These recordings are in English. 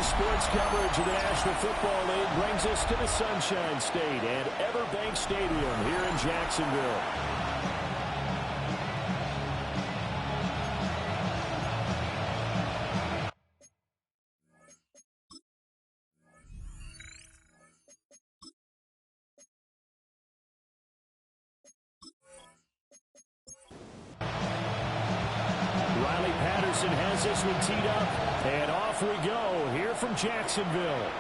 sports coverage of the National Football League brings us to the Sunshine State at Everbank Stadium here in Jacksonville. Has this one teed up, and off we go here from Jacksonville.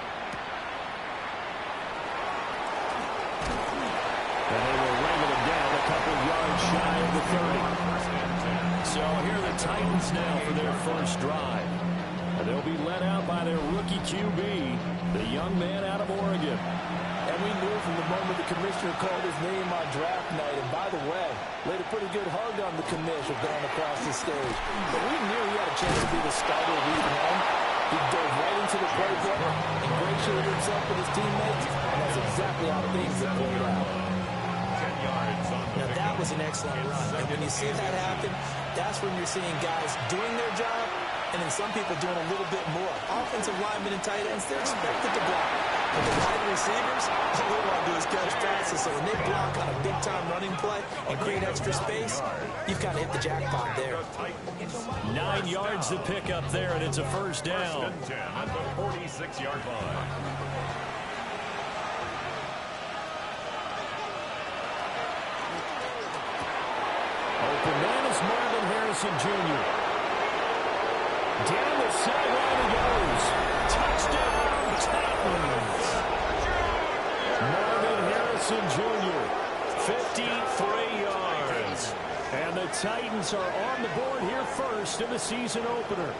And they will wrangle him down a couple yards shy of the 30. So here are the Titans now for their first drive. And they'll be led out by their rookie QB, the young man out of Oregon. And we knew from the moment the commissioner called his name on draft night, and by the way, laid a pretty good hug on the commissioner going across the stage. But we knew he had a chance to be the starter week one. He dove right into the playbook, ingratiated himself with his teammates, and that's exactly how things have played out. Now that was an excellent run, and when you see that happen, that's when you're seeing guys doing their job, and then some people doing a little bit more. Offensive linemen and tight ends, they're expected to block. But the wide receivers, all they want to do is catch passes. So when they block on a big-time running play and create extra space, you've got to hit the jackpot there. 9 yards to pick up there, and it's a first down. At the 46-yard line. Open man is Marvin Harrison Jr. Down the sideline he goes. Touchdown, Titans. Marvin Harrison Jr., 53 yards. And the Titans are on the board here first in the season opener.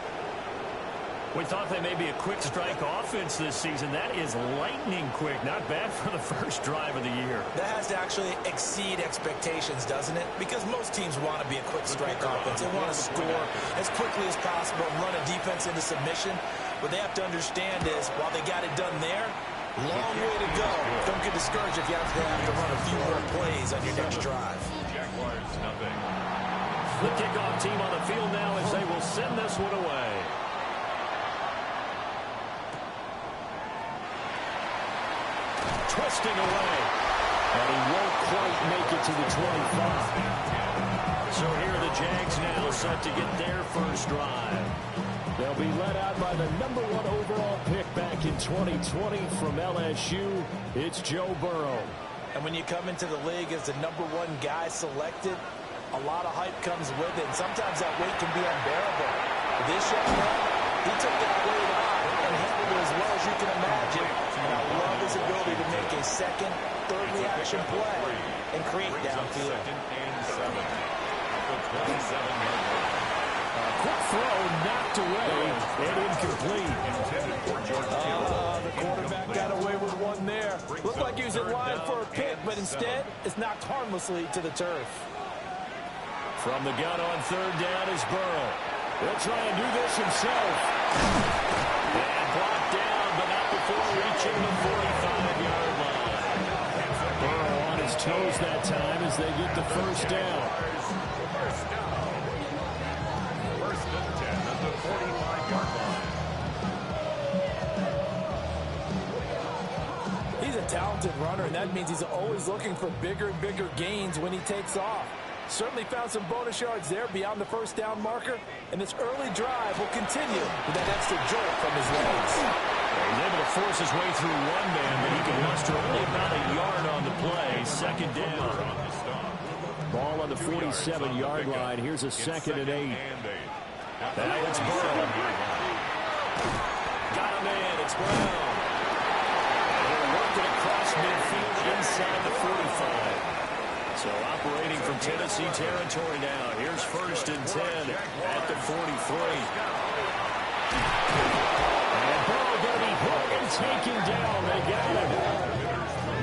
We thought they may be a quick strike offense this season. That is lightning quick. Not bad for the first drive of the year. That has to actually exceed expectations, doesn't it? Because most teams want to be a quick strike offense. They want to score as quickly as possible and run a defense into submission. What they have to understand is, while they got it done there, long way to go. Don't get discouraged if you have to run a few more plays on your next drive. Jaguars, nothing. The kickoff team on the field now as they will send this one away. Twisting away. And he won't quite make it to the 25. So here are the Jags now set to get their first drive. They'll be led out by the #1 overall pick back in 2020 from LSU. It's Joe Burrow. And when you come into the league as the #1 guy selected, a lot of hype comes with it. And sometimes that weight can be unbearable. But this young man, he took that weight on and handled it as well as you can imagine. And I love his ability to make a second, third reaction play and create downfield. Second and 7. The 27-yard line. Quick throw knocked away and incomplete. The quarterback got away with one there. Looked like he was in line for a pick, but instead it's knocked harmlessly to the turf. From the gun on third down is Burrow. He'll try and do this himself. And blocked down, but not before reaching the 45-yard line. Burrow on his toes that time as they get the first down. First and 10 at the 45-yard line. He's a talented runner, and that means he's always looking for bigger and bigger gains when he takes off. Certainly found some bonus yards there beyond the first down marker, and this early drive will continue with that extra jolt from his legs. He's able to force his way through one man, but he can muster only about a yard on the play. Second down. Ball on the 47-yard line. Here's a second and 8. Now it's Burrow. Got him in. It's Brown. And they're working across midfield inside the 45. So operating from Tennessee territory now. Here's first and 10 at the 43. And Burrow going to be hit and taken down. They got him.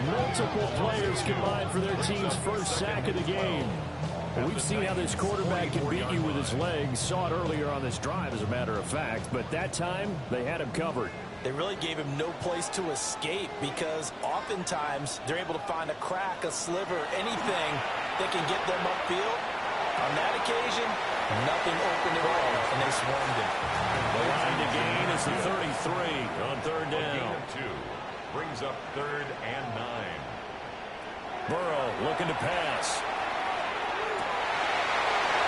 Multiple players combined for their team's first sack of the game. We've seen how this quarterback can beat you with his legs. Saw it earlier on this drive, as a matter of fact. But that time, they had him covered. They really gave him no place to escape because oftentimes they're able to find a crack, a sliver, anything that can get them upfield. On that occasion, nothing open at all, and they swarmed him. The line to gain is the 33 on third down. Gain of 2 brings up 3rd and 9. Burrow looking to pass.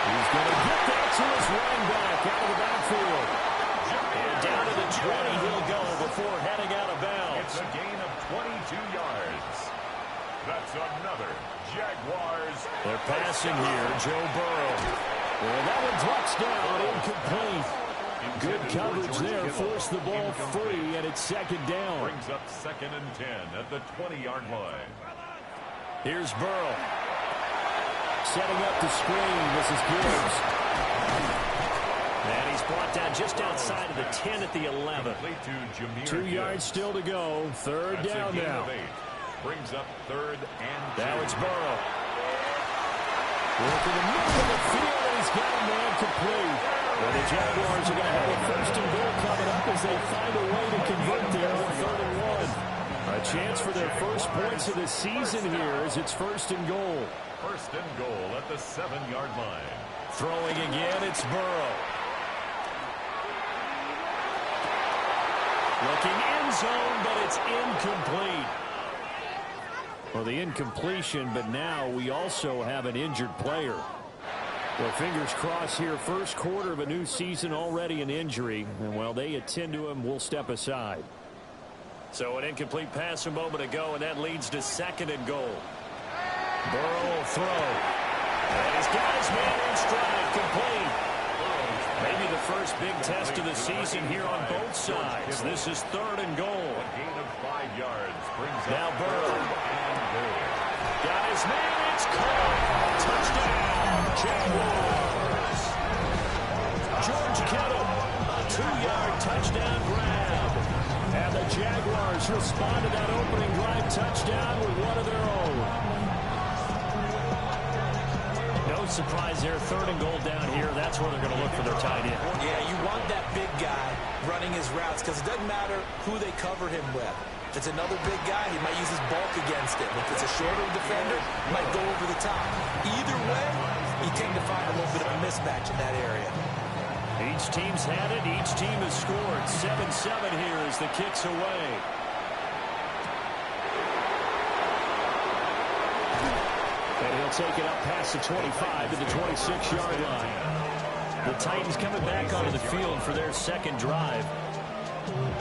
He's going to get that to his running back out of the backfield. And down to the 20 he'll go before heading out of bounds. It's a gain of 22 yards. That's another Jaguars. They're passing here, Joe Burrow. Well, that one drops down, incomplete. Good coverage there, forced the ball free, and it's second down. Brings up 2nd and 10 at the 20-yard line. Here's Burrow. Setting up the screen, this is Gibbs. And he's brought down just outside of the 10 at the 11. 2 yards still to go. Third down now. Brings up 3rd and 2. Now it's Burrow. Into the middle of the field, and he's got a man complete. Well, the Jaguars are going to have a 1st and goal coming up as they find a way to convert there on 3rd and 1. A chance for their first points of the season here as it's 1st and goal. 1st and goal at the 7-yard line. Throwing again, it's Burrow. Looking end zone, but it's incomplete. Well, the incompletion, but now we also have an injured player. Well, fingers crossed here. First quarter of a new season, already an injury. And while they attend to him, we'll step aside. So an incomplete pass a moment ago, and that leads to 2nd and goal. Burrow will throw. And he's got his man in stride, complete. Maybe the first big test of the season here on both sides. This is 3rd and goal. A gain of 5 yards brings now up Burrow. 3rd and goal. Got his man, it's caught. Touchdown, Jaguars. George Kittle, a 2-yard touchdown grab. And the Jaguars respond to that opening drive touchdown with one of their own. No surprise there, 3rd and goal down here. That's where they're going to look for their tight end. Yeah, you want that big guy running his routes because it doesn't matter who they cover him with. If it's another big guy, he might use his bulk against him. If it's a shorter defender, he might go over the top. Either way, you tend to find a little bit of a mismatch in that area. Each team's had it. Each team has scored. 7-7 here as the kick's away. And he'll take it up past the 25 to the 26-yard line. The Titans coming back onto the field for their 2nd drive.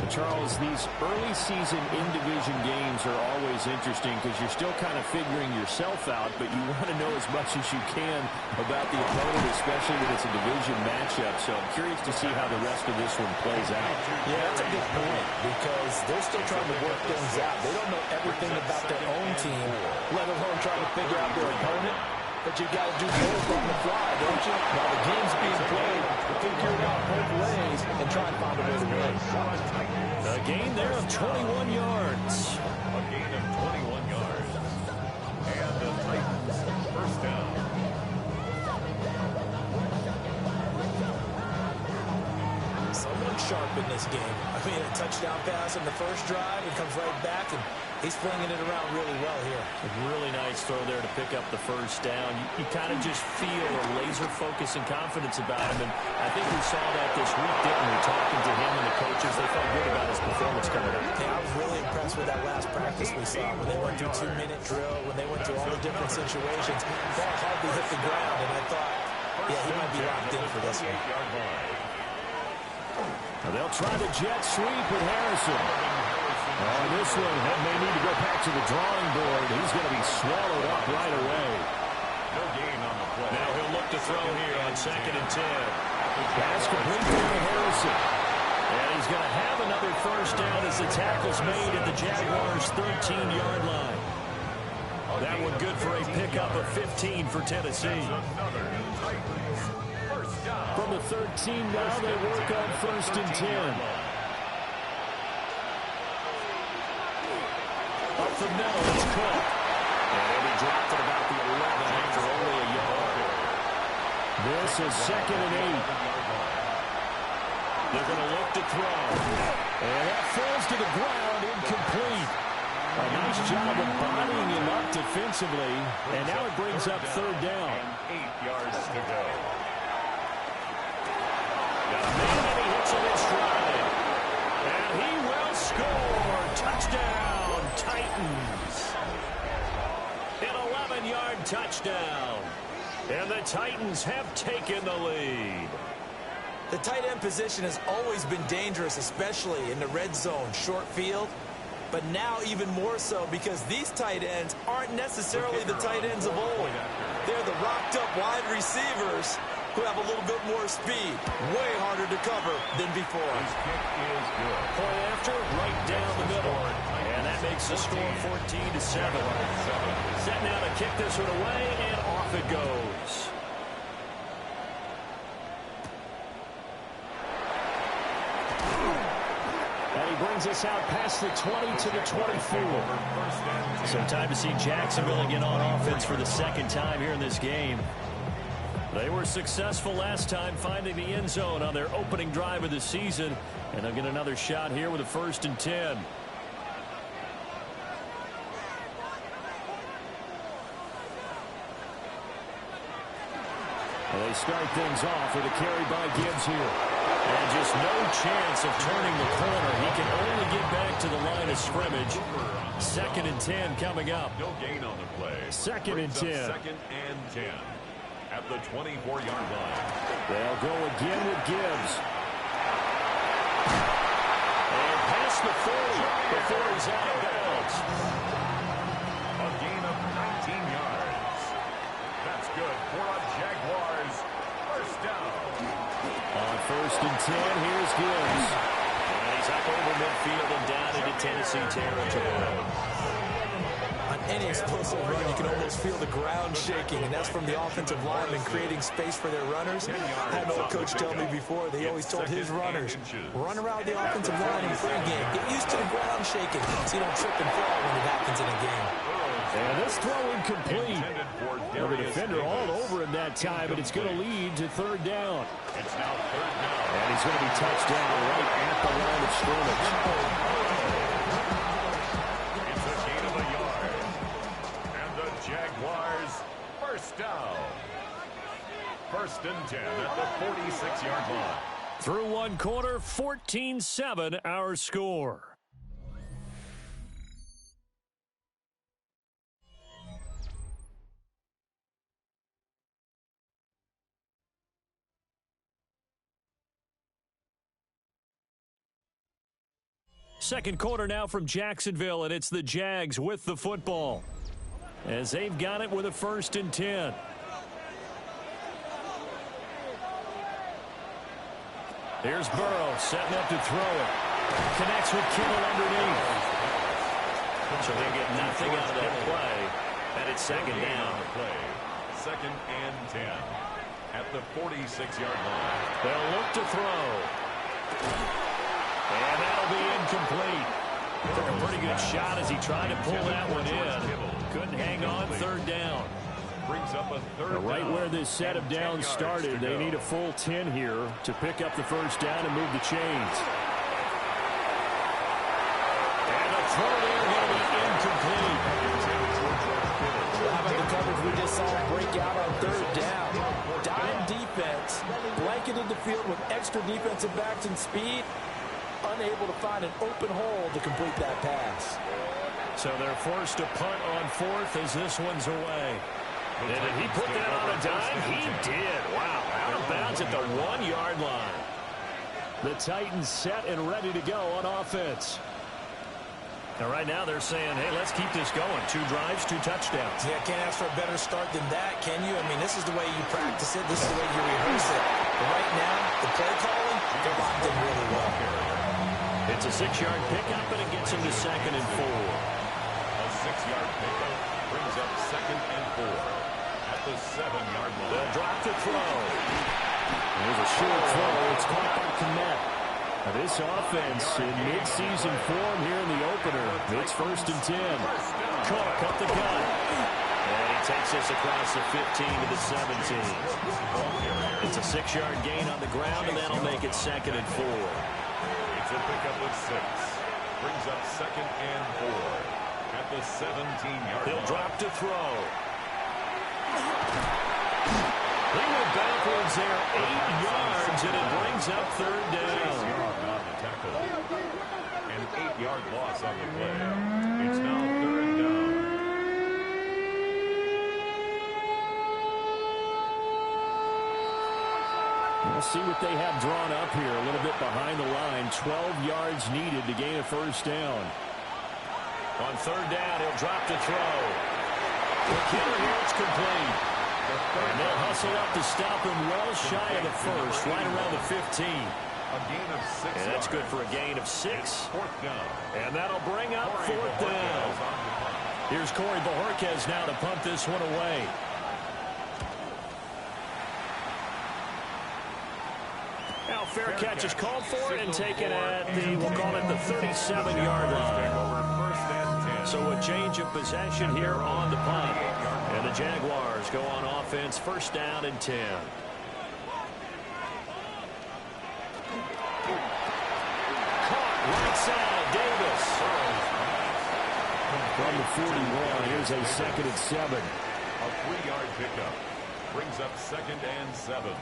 Charles, these early season in-division games are always interesting because you're still kind of figuring yourself out, but you want to know as much as you can about the opponent, especially when it's a division matchup. So I'm curious to see how the rest of this one plays out. Yeah, that's a good point because they're still trying to work things out. They don't know everything about their own team, let alone trying to figure out their opponent. But you got to do both on the fly, don't you? While the game's being played, figure it out both ways and try and find a way to win. A gain there of 21 yards. A gain of 21 yards. And the Titans, 1st down. Someone sharp in this game. I mean, a touchdown pass in the first drive and comes right back, and he's flinging it around really well here. A really nice throw there to pick up the 1st down. You kind of just feel a laser focus and confidence about him, and I think we saw that this week, didn't we? Talking to him and the coaches, they felt good about his performance coming up. Yeah, I was really impressed with that last practice we saw when they went through 2-minute drill, when they went through all the different situations. Ball hardly hit the ground, and I thought, yeah, he might be locked in for this one. Now they'll try the jet sweep with Harrison. On this one, they may need to go back to the drawing board. He's going to be swallowed up right away. No gain on the play. Now he'll look to throw here on 2nd and 10. Pass complete to Harrison. And he's going to have another 1st down as the tackle's made at the Jaguars' 13-yard line. That one good for a pickup of 15 for Tennessee. From the 13 now, they work on 1st and 10. Up the middle, it's Cook. And he dropped it about the 11 after only a yard. This is 2nd and 8. They're going to look to throw. And that falls to the ground, incomplete. A nice job of bodying him up defensively. And now it brings up 3rd down. 8 yards to go. Got a man, and he hits it in stride. touchdown. And the Titans have taken the lead. The tight end position has always been dangerous, especially in the red zone, short field. But now even more so because these tight ends aren't necessarily the tight ends of old. They're the rocked-up wide receivers who have a little bit more speed. Way harder to cover than before. Point after, right down the middle. And that makes the score 14-7. Set now to kick this one away, and off it goes. And he brings us out past the 20 to the 24. So time to see Jacksonville again on offense for the second time here in this game. They were successful last time finding the end zone on their opening drive of the season. And they'll get another shot here with a 1st and 10. And they start things off with a carry by Gibbs here. And just no chance of turning the corner. He can only get back to the line of scrimmage. 2nd and 10 coming up. No gain on the play. 2nd and 10. 2nd and 10 at the 24-yard line. They'll go again with Gibbs. And past the 40 before he's out of bounds. A gain of 19 yards. That's good for a Jaguars 1st down. On 1st and 10, here's Gibbs. And he's up over midfield and down into Tennessee territory. On any explosive run, you can almost feel the ground shaking, and that's from the offensive linemen creating space for their runners. I had an old coach tell me before, they always told his runners, run around the offensive line in pregame. Get used to the ground shaking so you don't trip and fall when it happens in a game. And this throw incomplete. The defender all over him that time, but it's going to lead to 3rd down. It's now 3rd down. And he's going to be touched down right at the line of scrimmage. It's a gain of a yard. And the Jaguars 1st down. 1st and 10 at the 46-yard line. Through one quarter, 14-7 our score. Second quarter now from Jacksonville, and it's the Jags with the football as they've got it with a 1st and 10. Here's Burrow setting up to throw it. Connects with Kittle underneath. So they get nothing out of that play. And it's 2nd down. 2nd and 10 at the 46-yard line. They'll look to throw. And that'll be incomplete. Took a pretty good shot as he tried to pull that one in. Couldn't hang on. 3rd down. Brings up a 3rd Right down. where this set of downs started, they need a full 10 here to pick up the 1st down and move the chains. And the throw there going to be incomplete. How about the coverage we just saw break out on 3rd down? Dime defense, blanketed the field with extra defensive backs and speed, unable to find an open hole to complete that pass. So they're forced to punt on 4th as this one's away. And did he put that on a dime? He did. Wow. Out of bounds at the 1-yard line. The Titans set and ready to go on offense. Now, right now, they're saying, hey, let's keep this going. 2 drives, 2 touchdowns. Yeah, can't ask for a better start than that, can you? I mean, this is the way you practice it. This is the way you rehearse it. But right now, the play calling, they're locked in really well. It's a 6-yard pickup, and it gets him to 2nd and 4. A 6-yard pickup brings up 2nd and 4 at the 7-yard line. They'll drop the throw. There's a short throw. It's caught by Kmet. Now this offense in mid-season form here in the opener. It's 1st and 10. Cook up the gut. And he takes us across the 15 to the 17. It's a 6-yard gain on the ground, and that'll make it 2nd and 4. It's a pickup of 6. Brings up 2nd and 4 at the 17-yard line. He'll drop to throw. He went backwards there 8 yards, and it brings up 3rd down. On the tackle. An 8-yard loss on the play. It's now 3rd down. We'll see what they have drawn up here. A little bit behind the line. 12 yards needed to gain a first down. On third down, he'll drop to throw. McKinnon here, it's complete. And they'll hustle up to stop him well shy of the first, right around the 15. A gain of 6 And that's good for a gain of 6. Fourth down. And that'll bring up fourth down. Here's Corey Bojorquez now to punt this one away. Now fair catch is called for and taken at the, we'll call it the 37-yard line. So a change of possession here on the punt. And the Jaguars go on offense, first down and 10. Caught right side, Davis. From the 41, here's a second and 7. A 3-yard pickup brings up second and 7.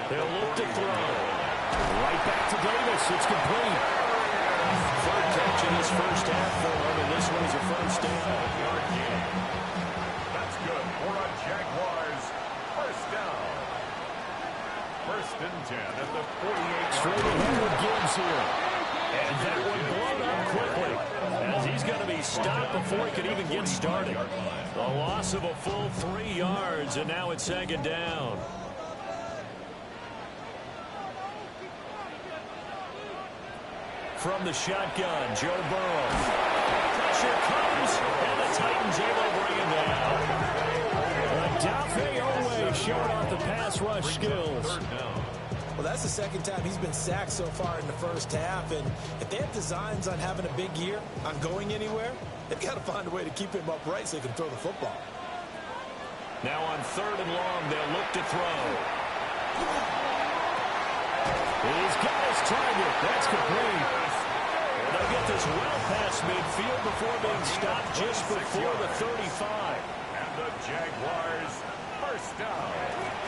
They'll look to throw. Right back to Davis. It's complete. Third catch in his first half for him, and this one is a first down. That's good for a Jaguars first down. First and 10 at the 48. Straight ahead with Gibbs here. And that one blown up quickly, as he's going to be stopped before he can even get started. A loss of a full 3 yards, and now it's second down. From the shotgun, Joe Burrow. Pressure comes, and the Titans able to bring him down. Dafe Owe showing off the pass rush skills. Well, that's the second time he's been sacked so far in the first half, and if they have designs on having a big year, on going anywhere, they've got to find a way to keep him upright so he can throw the football. Now on third and long, they'll look to throw. He's got his target. That's complete. And they'll get this well past midfield before being stopped just before the 35. And the Jaguars first down.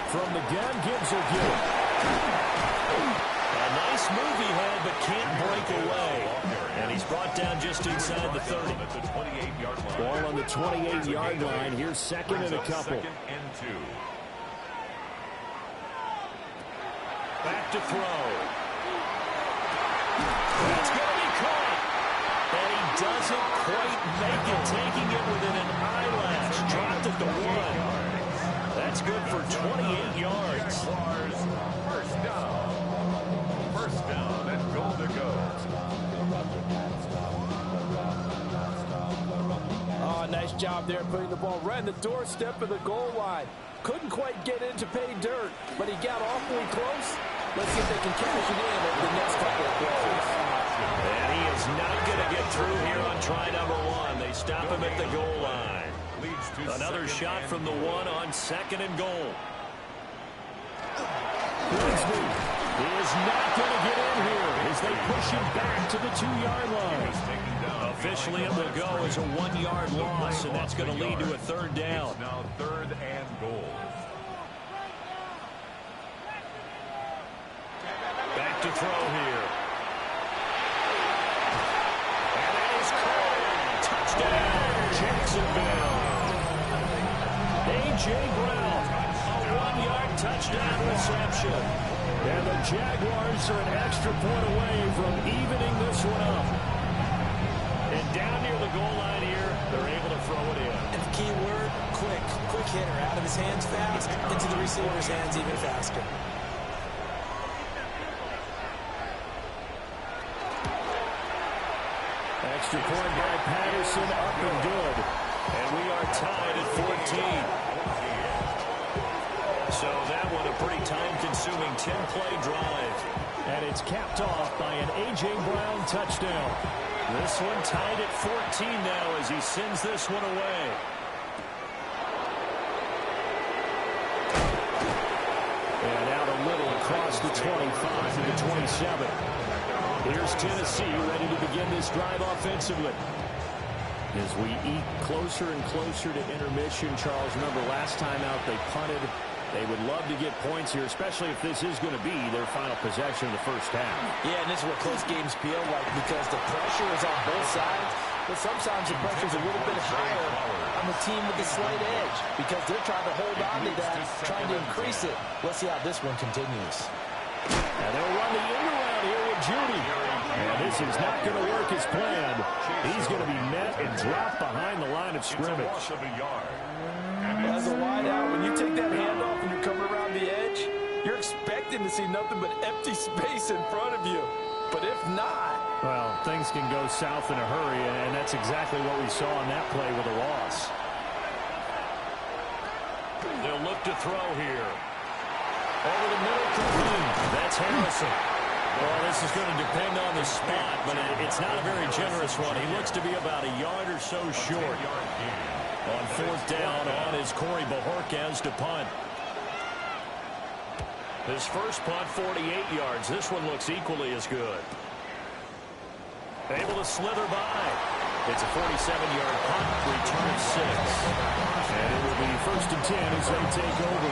From the gun, Gibbs will get it. A nice move he had, but can't break away. And he's brought down just inside the 30. Ball on the 28-yard line. Here's second and a couple. Second and 2. Back to throw. That's going to be caught. And he doesn't quite make it, taking it within an eyelash. Dropped at the 1. That's good for 28 yards. First down. First down and goal to go. Oh, nice job there putting the ball right on the doorstep of the goal line. Couldn't quite get in to pay dirt, but he got awfully close. Let's see if they can cash it in over the next couple of plays. And he is not going to get through here on try number 1. They stop him at the goal line. Another shot from the 1 on second and goal. Grigsby is not going to get in here as they push him back to the 2-yard line. Officially, it will go as a 1-yard loss, and that's going to lead to a third down. It's now third and goal. Back to throw here. And that is caught. Touchdown, Jacksonville. A.J. Brown, a 1-yard touchdown reception. And the Jaguars are an extra point away from evening this one up. And down near the goal line here, they're able to throw it in. And the key word, quick. Quick hitter, out of his hands fast, into the receiver's hands even faster. Extra point by Patterson, up and good. And we are tied at 14. So that one a pretty time-consuming 10-play drive. And it's capped off by an A.J. Brown touchdown. This one tied at 14 now as he sends this one away. And out a little across the 25 to the 27. Here's Tennessee ready to begin this drive offensively. As we eat closer and closer to intermission, Charles, remember last time out they punted. They would love to get points here, especially if this is going to be their final possession of the first half. Yeah, and this is what close games feel like because the pressure is on both sides, but sometimes the pressure is a little bit higher on the team with the slight edge because they're trying to hold on to that, trying to increase it. Let's see how this one continues. And they'll run the end around here with Judy. And this is not going to work as planned. He's going to be met and dropped behind the line of scrimmage. As a wide out, when you take that handoff and you're coming around the edge, you're expecting to see nothing but empty space in front of you. But if not... Well, things can go south in a hurry, and that's exactly what we saw on that play with a loss. They'll look to throw here. Over the middle, complete. That's Harrison. Well, this is going to depend on the spot, but it's not a very generous one. He looks to be about a yard or so short. On fourth down, on is Corey Bajorquez to punt. His first punt, 48 yards. This one looks equally as good. Able to slither by. It's a 47-yard punt, return of 6. And it will be 1st and 10 as they take over.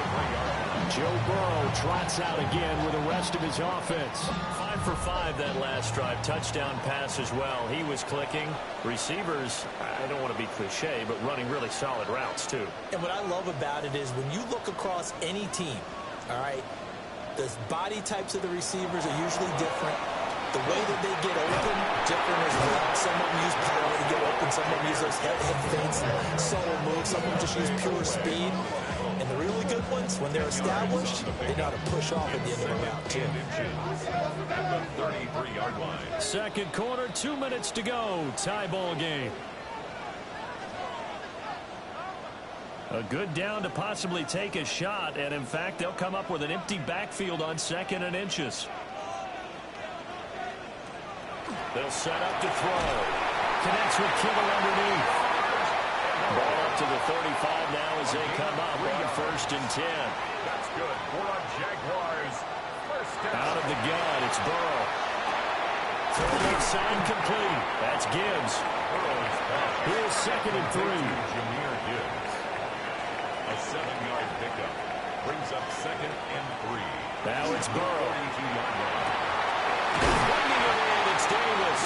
Joe Burrow trots out again with the rest of his offense. 5 for 5 that last drive. Touchdown pass as well. He was clicking. Receivers, I don't want to be cliche, but running really solid routes too. And what I love about it is when you look across any team, all right, the body types of the receivers are usually different. The way that they get open, different as well. Some of them use power to get open. Some of them use those head fakes and solo moves. Some of them just use pure speed. And the really good ones, when they're established, they know how to push off at the end of the route, too. At the 33-yard line. Second quarter, 2 minutes to go. Tie ball game. A good down to possibly take a shot. And, in fact, they'll come up with an empty backfield on 2nd and inches. They'll set up to throw. Connects with Kittle underneath. Ball up to the 35 now as they come up on 1st and 10. That's good for a Jaguars. First down. Out of the gun, it's Burrow. Throw left side complete. That's Gibbs. Here's 2nd and 3. Jahmyr Gibbs. A 7-yard pickup brings up 2nd and 3. Now it's Burrow. 42-yard line. Bringing it in, it's Davis.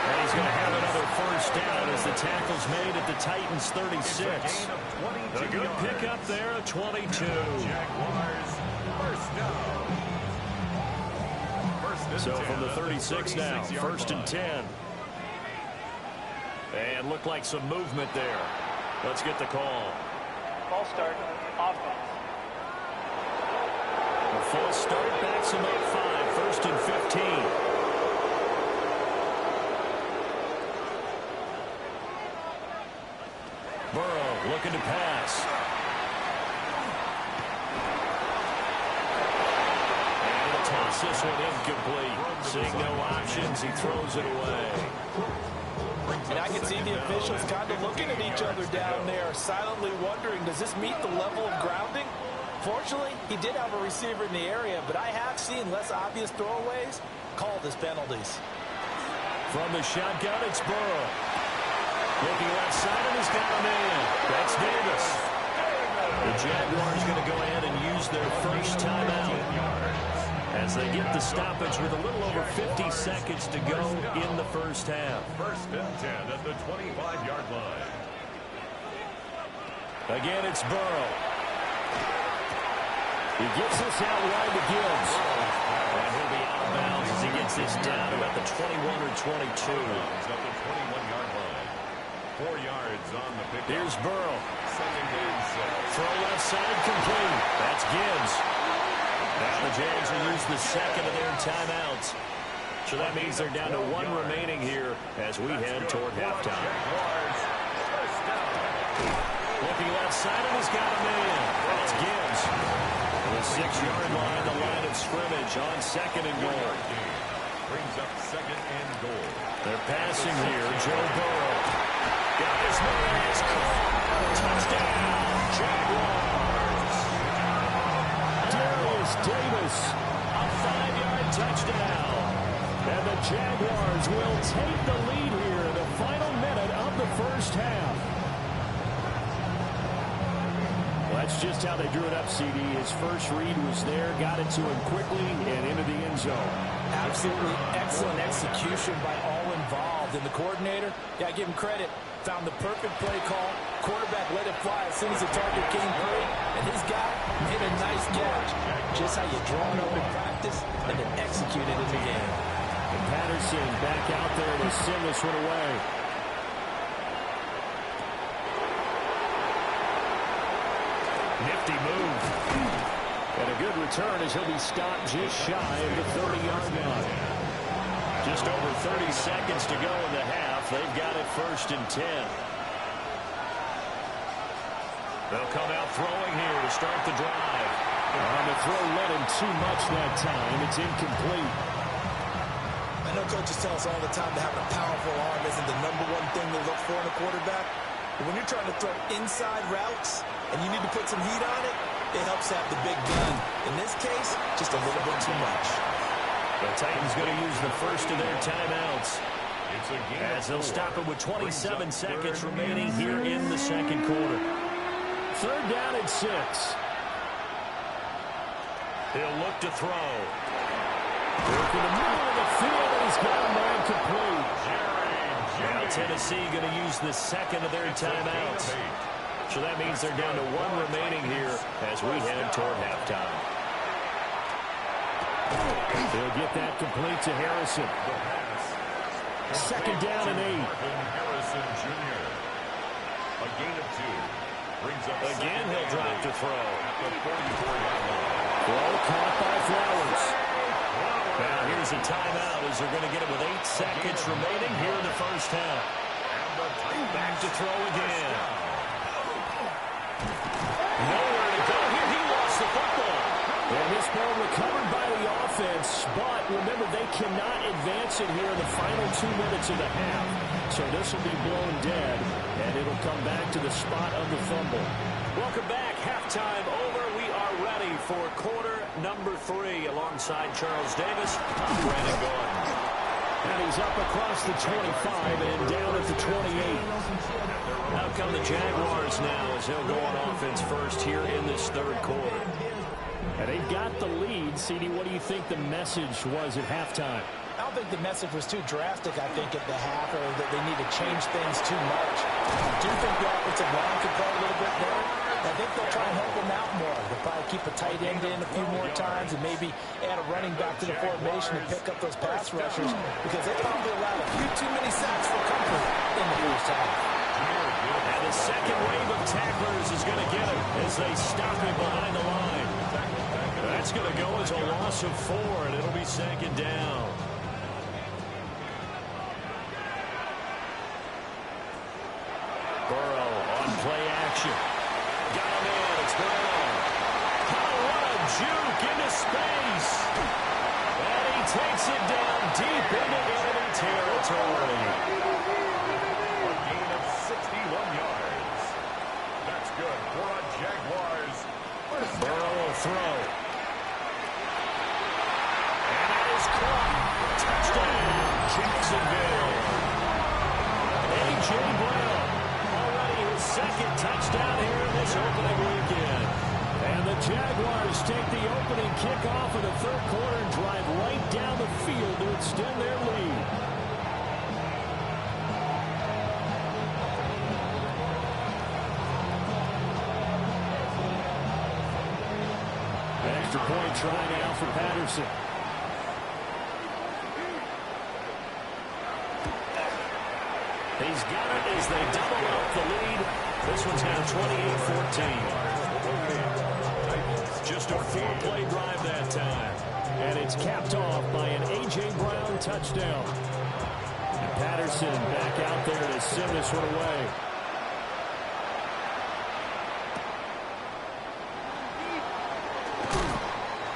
And he's going to have another first down as the tackle's made at the Titans' 36. A good pickup there at 22. Jaguars, first down. So from the 36 now, 1st and 10. And looked like some movement there. Let's get the call. False start, offense. A false start backs him up 5, 1st and 15. Burrow looking to pass. And he'll toss this one incomplete. Seeing no options, he throws it away. And I can see the officials kind of looking at each other down there, silently wondering, does this meet the level of grounding? Fortunately, he did have a receiver in the area, but I have seen less obvious throwaways called as penalties. From the shotgun, it's Burrow. Looking left side, and he's got a man. That's Davis. The Jaguars going to go ahead and use their first timeout as they get the stoppage with a little over 50 seconds to go in the first half. 1st and 10 at the 25-yard line. Again, it's Burrow. He gets this out wide to Gibbs. And he'll be out of bounds as he gets this down about the 21 or 22. At the 21-yard line. 4 yards on the pick. Here's Burrow. 2nd and 6. Throw left side complete. That's Gibbs. Now the Jags will use the second of their timeouts. So that means they're down to 1 remaining here as we head toward halftime. Jaguars, first down. Looking left side, and he's got a man. That's Gibbs. The 6-yard line, the line of scrimmage on 2nd and goal. Brings up 2nd and goal. They're passing here. Joe Burrow. Got his man. It's caught. Touchdown, Jaguars. Darius Davis. A 5-yard touchdown. And the Jaguars will take the lead here in the final minute of the first half. Well, that's just how they drew it up, CD. His first read was there, got it to him quickly, and into the end zone. Absolutely excellent execution by all involved. And the coordinator, yeah, give him credit, found the perfect play call. Quarterback let it fly as soon as the target came free. And his guy made a nice catch. Just how you draw it up in practice. practice and then execute it in the game. And Patterson back out there to send this one away. Nifty move. And a good return as he'll be stopped just shy of the 30-yard line. Just over 30 seconds to go in the half. They've got it 1st and 10. They'll come out throwing here to start the drive. The throw led him too much that time. It's incomplete. I know coaches tell us all the time that having a powerful arm isn't the #1 thing they look for in a quarterback. But when you're trying to throw inside routes and you need to put some heat on it, it helps have the big gun. In this case, just a little bit too much. The Titans going to use the first of their timeouts, as they'll stop it with 27 seconds remaining here in the second quarter. 3rd down and 6. He'll look to throw. Work in the middle of the field, and he's got a man complete. Now Tennessee going to use the second of their timeouts. So that means they're down to 1 remaining here as we head toward halftime. They'll get that complete to Harrison. 2nd down and 8. Harrison Jr. A gain of 2. Brings up again, he'll drive to throw. The 44-yard line. Throw caught by Flowers. Now here's a timeout as they're going to get it with 8 seconds remaining here in the first half. Back to throw again. Nowhere to go here. He lost the football. And this ball recovered by the offense, but remember, they cannot advance it here in the final 2 minutes of the half. So this will be blown dead, and it'll come back to the spot of the fumble. Welcome back. Halftime over. We are ready for quarter number 3 alongside Charles Davis. I'm Brandon Gordon. And he's up across the 25 and down at the 28. Out come the Jaguars now as they'll go on offense first here in this 3rd quarter. And they've got the lead. CD, what do you think the message was at halftime? I don't think the message was too drastic, I think, at the half, or that they need to change things too much. I do think the offensive line could play a little bit better. I think they'll try and help them out more. They'll probably keep a tight end in a few more times and maybe add a running back to the formation and pick up those pass rushers, because they probably allowed a few too many sacks for comfort in the first half. And the second wave of tacklers is going to get him as they stop him behind the line. That's going to go as a loss of 4, and it'll be 2nd down. Burrow on play action. Got him in. It's Burrow. Oh, what a juke into space. And he takes it down deep into enemy territory. A gain of 61 yards. That's good for a Jaguars. Burrow will throw. And that is caught. Touchdown, Jacksonville. A.J. Brown. His 2nd touchdown here in this opening weekend. And the Jaguars take the opening kickoff of the 3rd quarter and drive right down the field to extend their lead. Extra point try now for Patterson. He's got it as they double up the lead. This one's now 28-14. Just a 4-play drive that time. And it's capped off by an A.J. Brown touchdown. And Patterson back out there to send this one away.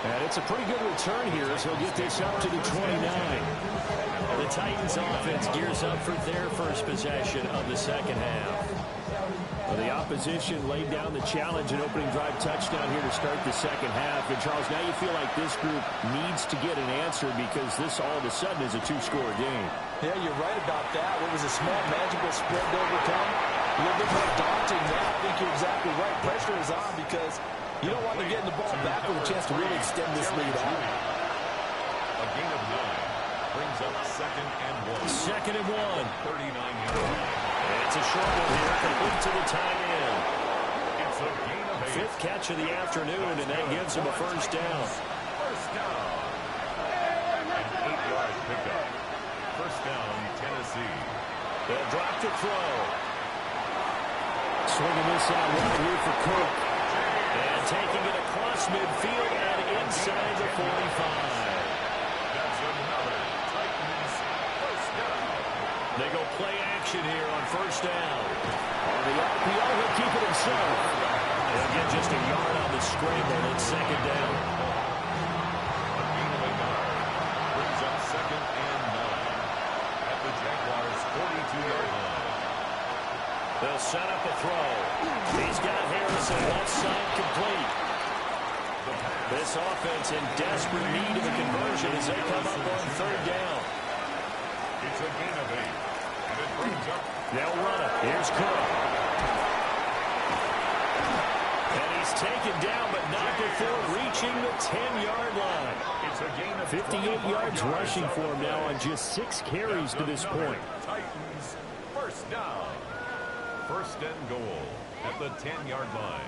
And it's a pretty good return here as he'll get this up to the 29. The Titans offense gears up for their first possession of the second half. Well, the opposition laid down the challenge and opening drive touchdown here to start the second half. And, Charles, now you feel like this group needs to get an answer because this all of a sudden is a 2-score game. Yeah, you're right about that. What was a small, magical spread to overcome? A little bit more daunting now. I think you're exactly right. Pressure is on because you don't want to get the ball back with a chance to really extend this lead out. A gain of 9 brings up 2nd and 1. 2nd and 1. 39 yards. It's a short one here, complete to the tight end. It's a gain of 8. 5th catch of the afternoon, and that gives him a first down. First down. pickup. First down, Tennessee. They'll drop to throw. Swinging this out right here for Cook. And taking it across midfield and inside the 45. That's another Titans first down. They go play action here on first down. On the RPO, he'll keep it himself. They'll get just a yard on the scramble and second down. A gain of a yard brings up second and 9 at the Jaguars' 42-yard line. They'll set up a throw. He's got Harrison left side complete. This offense in desperate need of a conversion as they come up on third down. It's a gain of 8, and it brings up. They'll run it. Here's Cook. And he's taken down, but not before reaching the 10-yard line. It's a gain of 58 yards rushing for him now on just 6 carries to this point. Titans first down. First and goal at the 10-yard line.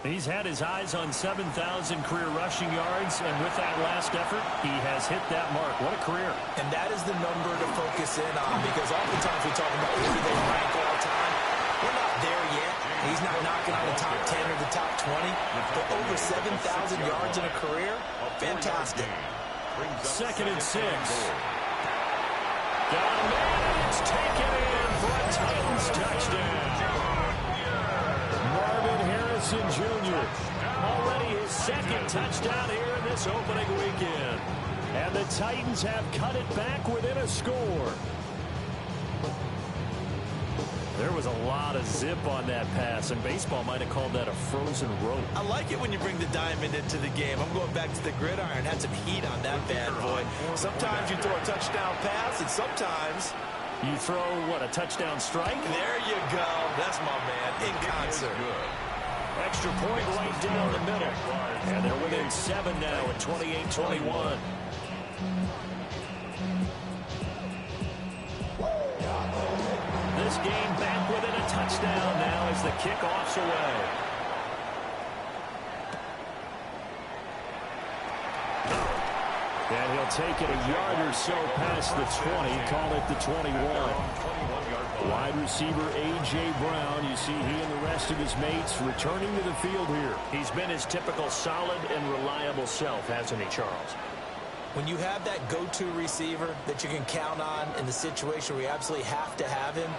He's had his eyes on 7,000 career rushing yards, and with that last effort, he has hit that mark. What a career. And that is the number to focus in on, because oftentimes we talk about where they rank all time. We're not there yet. He's not knocking on the top 10 or the top 20, but over 7,000 yards in a career, fantastic. Second and 6. Got a man, it's taken in for a Titans touchdown. Marvin Harrison Jr. Already his second touchdown here in this opening weekend. And the Titans have cut it back within a score. There was a lot of zip on that pass, and baseball might have called that a frozen rope. I like it when you bring the diamond into the game. I'm going back to the gridiron. Had some heat on that bad boy. Sometimes you throw a touchdown pass, and sometimes you throw, what, a touchdown strike? There you go. That's my man in concert. Extra point right down the middle. And they're within 7 now at 28-21. This game back within a touchdown now as the kickoff's away. And he'll take it a yard or so past the 20, call it the 21. Wide receiver A.J. Brown, you see he and the rest of his mates returning to the field here. He's been his typical solid and reliable self, hasn't he, Charles? When you have that go-to receiver that you can count on in the situation where you absolutely have to have him,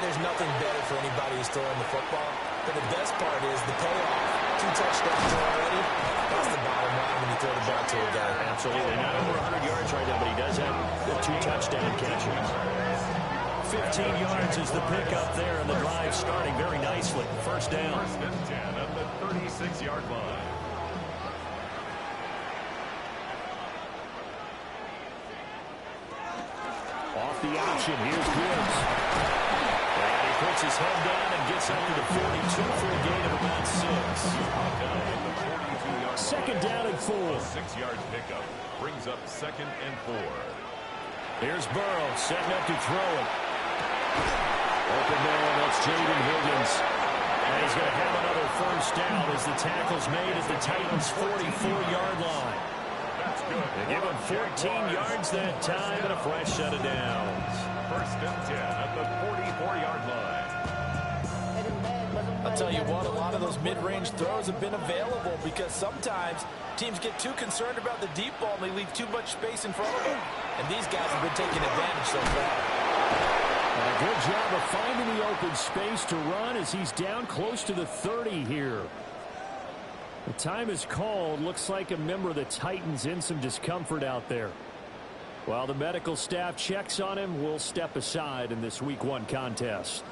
there's nothing better for anybody who's throwing the football. But the best part is the payoff. 2 touchdowns already. That's the bottom line when you throw the ball to a guy. Absolutely. Not over 100 yards right now, but he does have the 2 touchdown catches. 15 yards is the pickup there, and the drive starting very nicely. First down. First and 10 at the 36-yard line. Off the option, here's Gibbs. And he puts his head down and gets up to the 42 for a gain of about 6. Second down and 4. 6-yard pickup brings up second and 4. Here's Burrow setting up to throw it. Open man, that's Jaden Higgins. And he's going to have another first down as the tackle's made at the Titans' 44-yard line. That's good. They give him 14 yards that time and a fresh set of downs. First and 10 at the 44-yard line. I'll tell you what, a lot of those mid-range throws have been available because sometimes teams get too concerned about the deep ball and they leave too much space in front of them. And these guys have been taking advantage so far. And a good job of finding the open space to run as he's down close to the 30 here. The time is called. Looks like a member of the Titans in some discomfort out there. While the medical staff checks on him, we'll step aside in this Week 1 contest.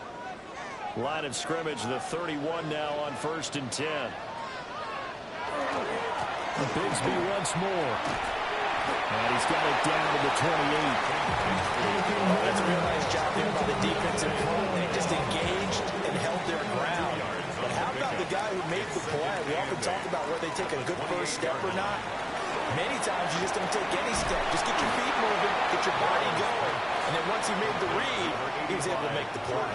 Line of scrimmage, the 31 now on first and 10. Bigsby once more. And he's got it down to the 28. That's a real nice job there by the defensive front. They just engaged and held their ground. But how about the guy who made the play? We often talk about whether they take a good first step or not. Many times you just don't take any step. Just get your feet moving, get your body going. And then once he made the read, he was able to make the play.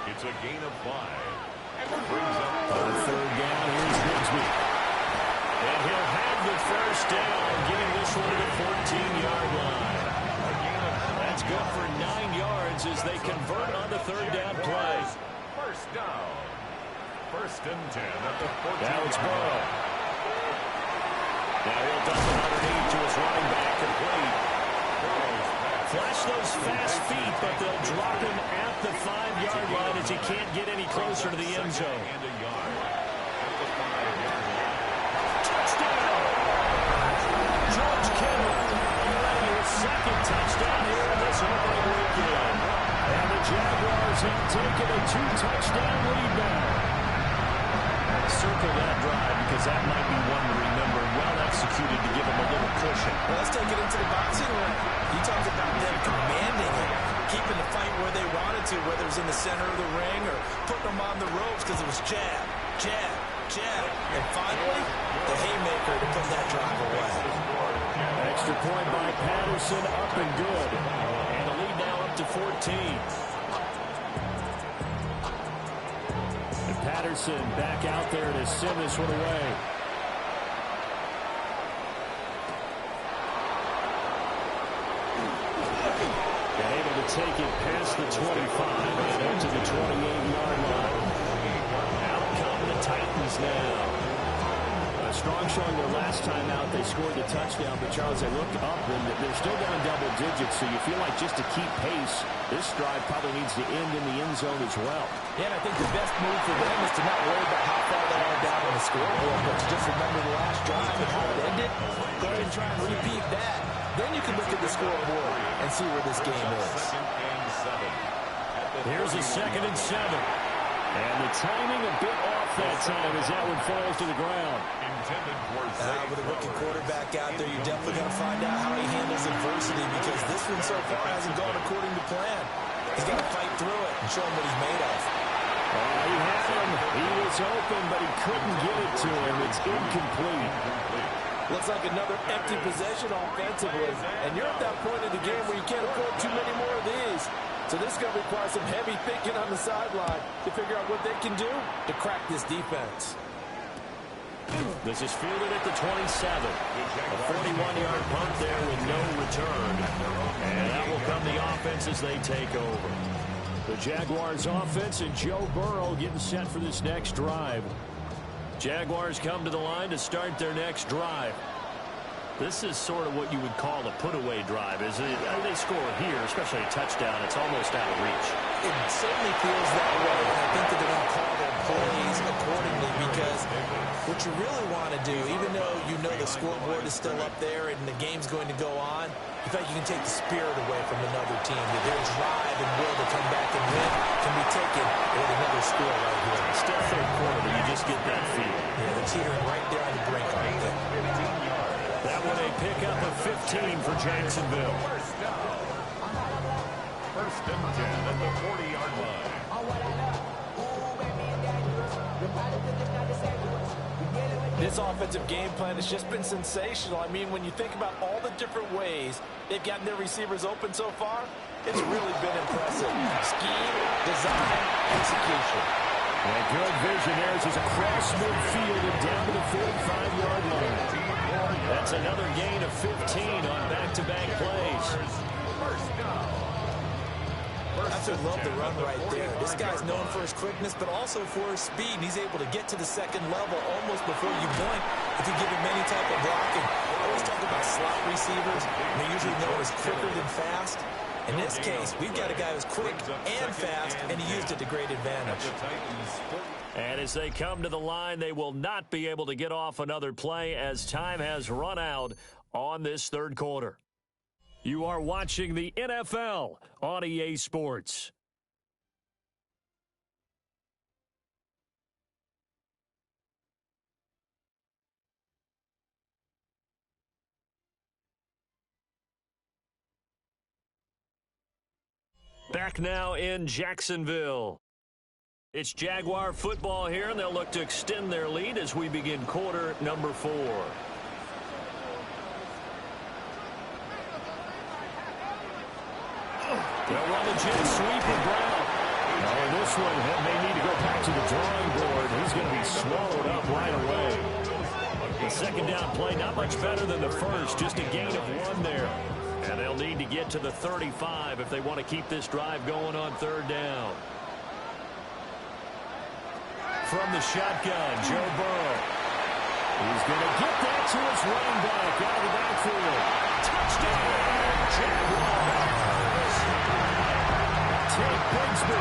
It's a gain of 5. And brings up on third down, here's Bigsby. And he'll have the first down, getting this one to the 14-yard line. That's good for 9 yards as they convert on the third down play. First down. First and 10 at the 14. Now it's Burrow. Now he'll dump it underneath to his running back, complete. Flash those fast feet, but they'll drop him at the 5-yard line as he can't get any closer to the end zone. Touchdown! George Kittle getting his second touchdown here in this opening weekend. And the Jaguars have taken a 2-touchdown lead now. Circle that drive because that might be one to remember. Well executed to give them a little cushion. Well, let's take it into the boxing ring. You talked about them commanding it, keeping the fight where they wanted to, whether it was in the center of the ring or putting them on the ropes because it was jab, jab, jab. And finally, the haymaker to put that drive away. Extra point by Patterson, up and good. And the lead now up to 14. Patterson back out there to send this one away. Got able to take it past the 25 and up to the 28-yard line. Out come the Titans now. Strong showing their last time out. They scored the touchdown, but Charles, they looked up and they're still down double digits, so you feel like just to keep pace, this drive probably needs to end in the end zone as well. Yeah, and I think the best move for them is to not worry about how far they are down on the scoreboard, but to just remember the last drive and how it ended. Go ahead and try and repeat that. Then you can look at the scoreboard and see where this game is. Here's a 2nd and 7. And the timing a bit off that time as that one falls to the ground. With a rookie quarterback out there, you're definitely going to find out how he handles adversity because this one so far hasn't gone according to plan. He's got to fight through it and show him what he's made of. He had him. He was open, but he couldn't get it to him. It's incomplete. Looks like another empty possession offensively. And you're at that point in the game where you can't afford too many more of these. So this is going to require some heavy thinking on the sideline to figure out what they can do to crack this defense. This is fielded at the 27. A 41-yard punt there with no return. And that will come the offense as they take over. The Jaguars offense and Joe Burrow getting set for this next drive. Jaguars come to the line to start their next drive. This is sort of what you would call a put-away drive. Is it? They score here, especially a touchdown. It's almost out of reach. It certainly feels that way. And I think that they're going to call their plays accordingly because what you really want to do, even though you know the scoreboard is still up there and the game's going to go on, in fact, you can take the spirit away from another team. That their drive and will to come back and win can be taken with another score right here. Still third quarter, but you just get that feel. Yeah, they're teetering right there on the brink right there. That one a pickup of 15 for Jacksonville. First and 10 at the 40-yard line. This offensive game plan has just been sensational. I mean, when you think about all the different ways they've gotten their receivers open so far, it's really been impressive. Scheme, design, execution. And good vision there as he's across midfield and down to the 45-yard line. That's another gain of 15 on back-to-back plays. That's a love the run right there. This guy's known for his quickness, but also for his speed. He's able to get to the second level almost before you blink if you give him any type of blocking. I always talk about slot receivers. They're usually known as quicker than fast. In this case, we've got a guy who's quick and fast, and he used it to great advantage. And as they come to the line, they will not be able to get off another play as time has run out on this third quarter. You are watching the NFL on EA Sports. Back now in Jacksonville. It's Jaguar football here, and they'll look to extend their lead as we begin quarter number 4. They'll run the jet sweep of Brown. Now in this one, they may need to go back to the drawing board. He's going to be swallowed up right away. The second down play, not much better than the first, just a gain of 1 there. And they'll need to get to the 35 if they want to keep this drive going on third down. From the shotgun, Joe Burrow. He's going to get that to his running back out of the backfield. Touchdown, Jaguars. Take Bigsby,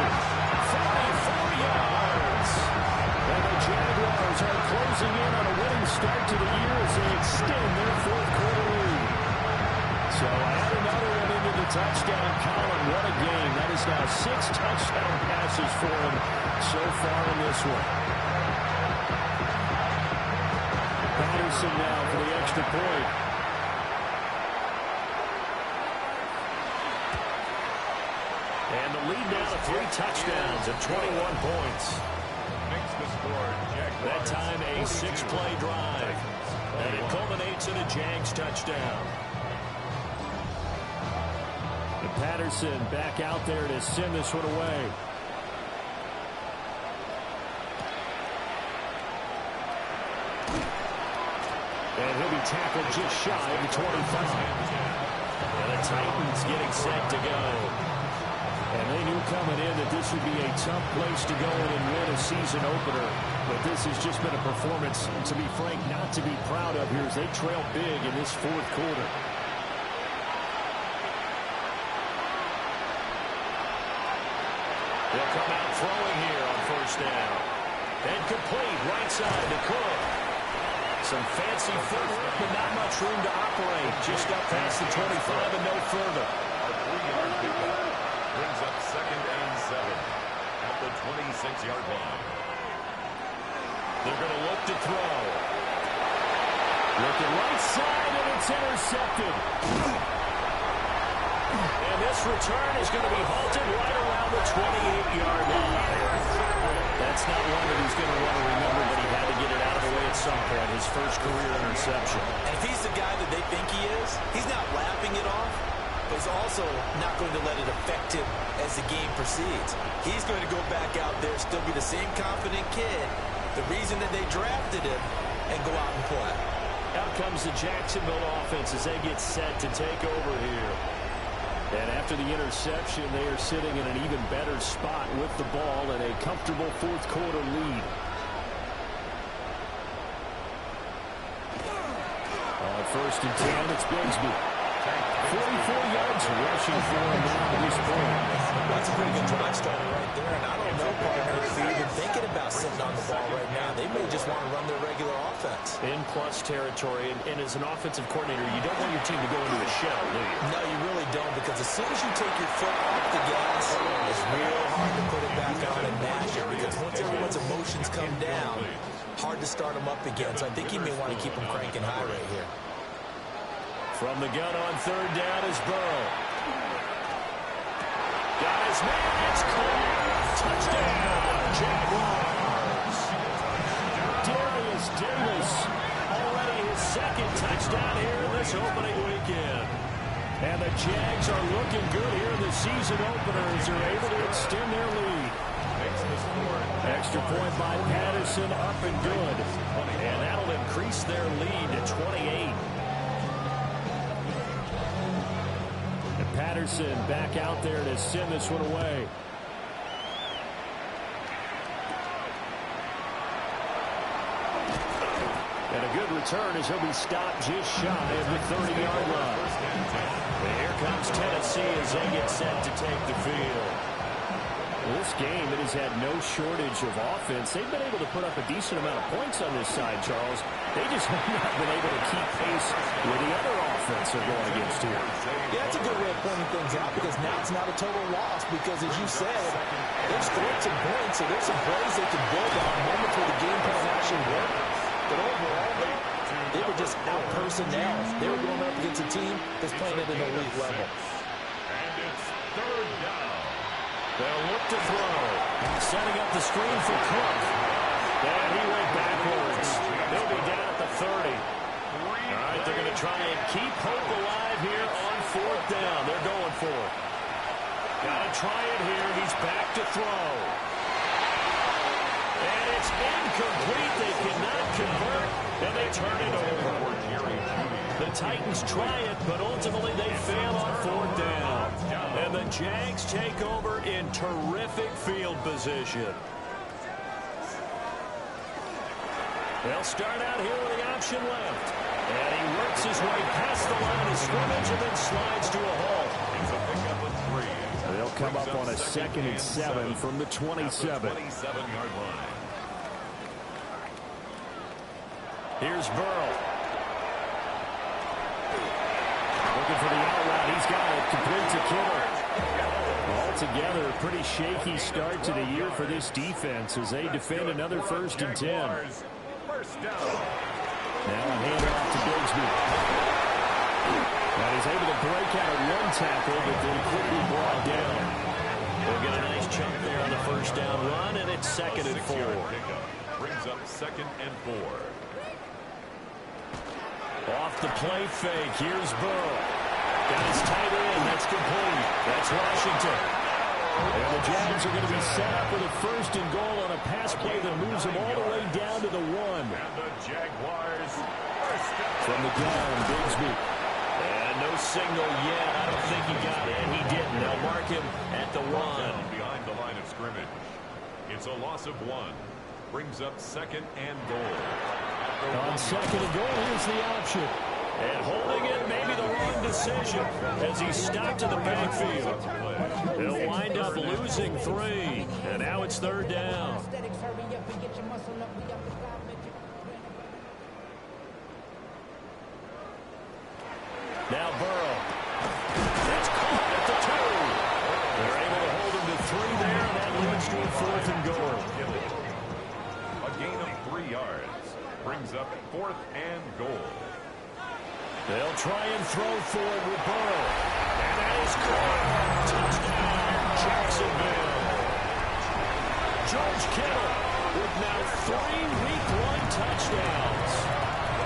44 yards. And the Jaguars are closing in on a winning start to the year as they extend their fourth quarter lead. So add another one into the touchdown column. What a game. That is now 6 touchdown passes for him so far in this one. Patterson now for the extra point. And the lead now to 3 touchdowns and 21 points. That time a 6-play drive. And it culminates in a Jags touchdown. And Patterson back out there to send this one away. And he'll be tackled just shy of the 25. And the Titans getting set to go. And they knew coming in that this would be a tough place to go in and win a season opener. But this has just been a performance, to be frank, not to be proud of here as they trail big in this fourth quarter. They'll come out throwing here on first down. And complete right side to Cook. Some fancy footwork, but not much room to operate. Just up past the 25 and no further. A 3-yard pickup brings up 2nd and 7 at the 26-yard line. They're going to look to throw. Looking right side, and it's intercepted. And this return is going to be halted right around the 28-yard line. That's not one that he's going to want to remember, but he had to get it out of the way at some point, his first career interception. And if he's the guy that they think he is, he's not laughing it off, but he's also not going to let it affect him as the game proceeds. He's going to go back out there, still be the same confident kid, the reason that they drafted him, and go out and play. Out comes the Jacksonville offense as they get set to take over here. And after the interception, they are sitting in an even better spot with the ball and a comfortable fourth quarter lead. On 1st and 10, it's Bigsby. 44 yards rushing for him now at this point. That's a pretty good drive starter right there. And I don't know, partner, if you're even thinking about sitting on the ball right now. They may just want to run their regular offense. In plus territory, and as an offensive coordinator, you don't want your team to go into a shell, do you? No, you really don't, because as soon as you take your foot off the gas, it's real hard to put it back on and mash it, because once everyone's emotions come down, hard to start them up again. So I think he may want to keep them cranking high right here. From the gun on third down is Burrow. Got his man, it's clear. Touchdown, Jaguars. Darius Davis, already his 2nd touchdown here in this opening weekend. And the Jags are looking good here in the season opener as they're able to extend their lead. Extra point by Patterson, up and good. And that'll increase their lead to 28. Patterson back out there to send this one away. And a good return as he'll be stopped just shy of the 30-yard line. And here comes Tennessee as they get set to take the field. This game, it has had no shortage of offense. They've been able to put up a decent amount of points on this side, Charles. They just have not been able to keep pace with the other offense they're going against here. Yeah, that's a good way of pointing things out, because now it's not a total loss, because as you said, they've scored some points, so there's some plays they can build on, moments where the game plan actually worked. But overall, they were just out-personnel. They were going up against a team that's playing at an elite level. And it's 3rd down. They'll look to throw. Setting up the screen for Cook. And he went backwards. They'll be down at the 30. All right, they're going to try and keep hope alive here on 4th down. They're going for it. Got to try it here. He's back to throw. And it's incomplete. They cannot convert, and they turn it over. The Titans try it, but ultimately they fail on fourth down. And the Jags take over in terrific field position. They'll start out here with the option left. And he works his way past the line of scrimmage and then slides to a halt. They'll come up on a 2nd and 7 from the 27. Here's Burrow. Looking for the out route. He's got it. Complete to Kittle. Altogether, a pretty shaky start to the year for this defense as they defend another 1st and 10. Now a handoff to Bigsby. And he's able to break out of one tackle, but then quickly brought down. They'll get a nice chunk there on the 1st down run, and it's 2nd and 4. Brings up 2nd and 4. Off the play fake. Here's Burrow. Got his tight end. That's complete. That's Washington. And the Jags are going to be set up with a 1st and goal on a pass play that moves them all the way down to the 1. And the Jaguars from the gun, Bigsby. And no signal yet. I don't think he got in. He didn't. They'll mark him at the 1. Behind the line of scrimmage. It's a loss of 1. Brings up 2nd and goal. On 2nd and goal, here's the option. And holding it, maybe the wrong decision as he stopped in the backfield. They'll wind up losing 3. And now it's 3rd down. Now Burrow. That's caught at the 2. They're able to hold him to 3 there, and that leads to a 4th and goal. A gain of 3 yards. Brings up 4th and goal. They'll try and throw for it with Burrow. And that is caught. Touchdown, Jacksonville. George Kittle with now 3 Week 1 touchdowns.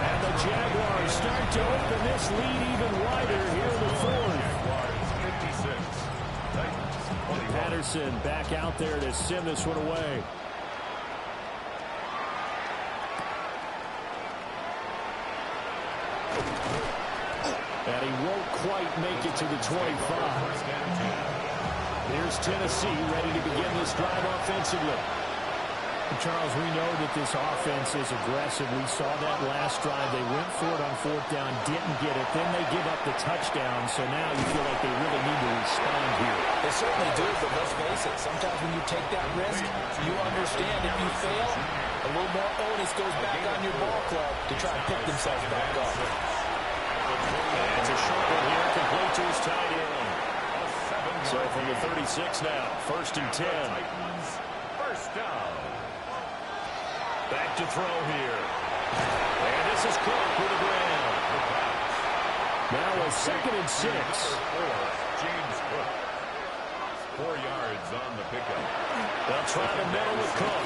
And the Jaguars start to open this lead even wider here in the 4th. 56. Patterson back out there to send this one away. And he won't quite make it to the 25. Here's Tennessee ready to begin this drive offensively. Charles, we know that this offense is aggressive. We saw that last drive. They went for it on 4th down, didn't get it. Then they give up the touchdown. So now you feel like they really need to respond here. They certainly do, but let's face it. Sometimes when you take that risk, you understand if you fail, a little more onus goes back on your ball club to try and pick themselves back up. And it's a short one here, complete to his tight end. So from the 36 now, 1st and 10. First down. Back to throw here. And this is Cook with the ground. Now a 2nd and 6. James Cook. 4 yards on the pickup. They'll try the middle with Cook.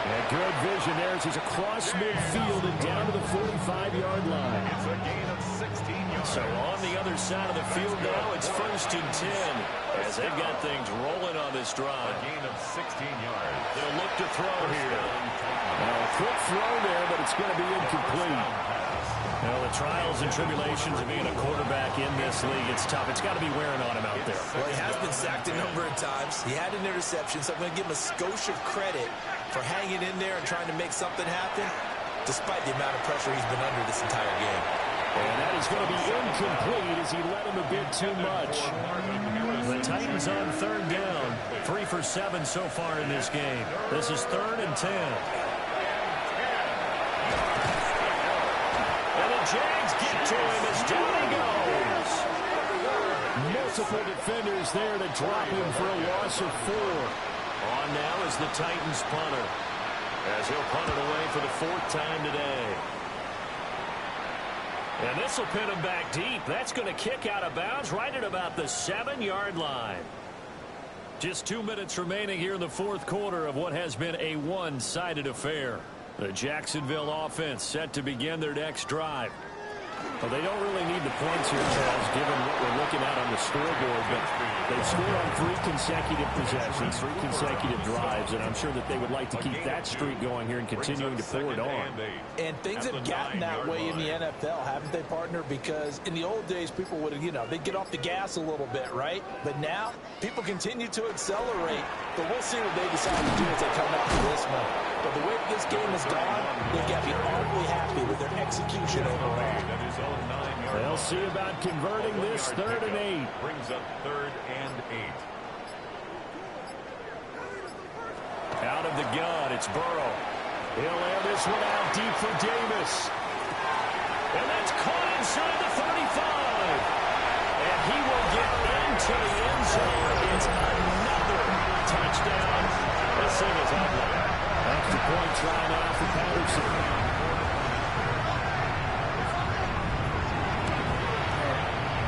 And good vision there as he's across midfield and down to the 45-yard line. It's a gain of 16 yards. So on the other side of the field now, it's 1st and 10 as they've got things rolling on this drive. A gain of 16 yards. They'll look to throw here. Well, a quick throw there, but it's going to be incomplete. Well, the trials and tribulations of being a quarterback in this league, it's tough. It's got to be wearing on him out there. Well, he has been sacked a number of times. He had an interception, so I'm going to give him a skosh of credit for hanging in there and trying to make something happen, despite the amount of pressure he's been under this entire game. And that is going to be incomplete as he let him a bit too much. The Titans on 3rd down. 3 for 7 so far in this game. This is 3rd and 10. And the Jags get to him as down he goes. Multiple defenders there to drop him for a loss of 4. On now is the Titans punter as he'll punt it away for the 4th time today. And this will pin him back deep. That's going to kick out of bounds right at about the 7-yard line. Just 2 minutes remaining here in the 4th quarter of what has been a one-sided affair. The Jacksonville offense set to begin their next drive. Well, they don't really need the points here, Charles, given what we're looking at on the scoreboard. But they've scored on 3 consecutive possessions, 3 consecutive drives, and I'm sure that they would like to keep that streak going here and continuing to pour it on. And things have gotten that way in the NFL, haven't they, partner? Because in the old days, people would, they'd get off the gas a little bit, right? But now, people continue to accelerate. But we'll see what they decide to do as they come out for this one. But the way this game has gone, they've got to be awfully happy with their execution overall. They'll see about converting this 3rd and 8. Brings up 3rd and 8. Out of the gun, it's Burrow. He'll air this one out deep for Davis. And that's caught inside the 35. And he will get into the end zone. It's another touchdown. This thing is ugly. Extra point try now for Patterson.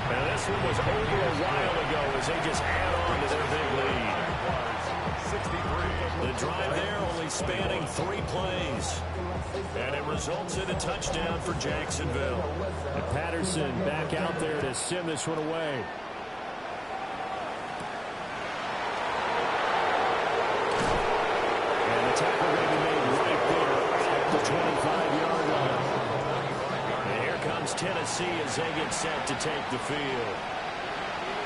Now this one was over a while ago as they just add on to their big lead. The drive there only spanning 3 plays. And it results in a touchdown for Jacksonville. And Patterson back out there to send this one away. And the tackle will be made right there at the 25-yard line. And here comes Tennessee as they get set to take the field.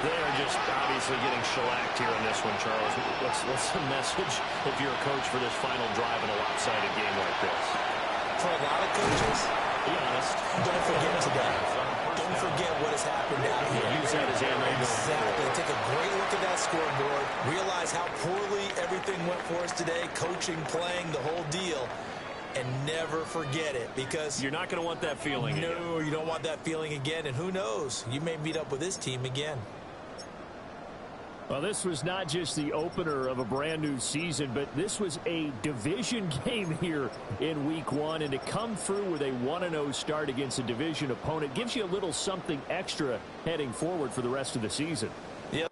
They are just obviously getting shellacked here in this one, Charles. What's the message if you're a coach for this final drive in a lopsided game like this? For a lot of coaches, Be honest. don't forget today. Don't forget what has happened out here. Use that as ammo. Exactly. Take a great look at that scoreboard. Realize how poorly everything went for us today. Coaching, playing, the whole deal. And never forget it, because You're not going to want that feeling again. no, you don't want that feeling again. And who knows? You may meet up with this team again. Well, this was not just the opener of a brand new season, but this was a division game here in week 1. And to come through with a 1-0 start against a division opponent gives you a little something extra heading forward for the rest of the season. Yep.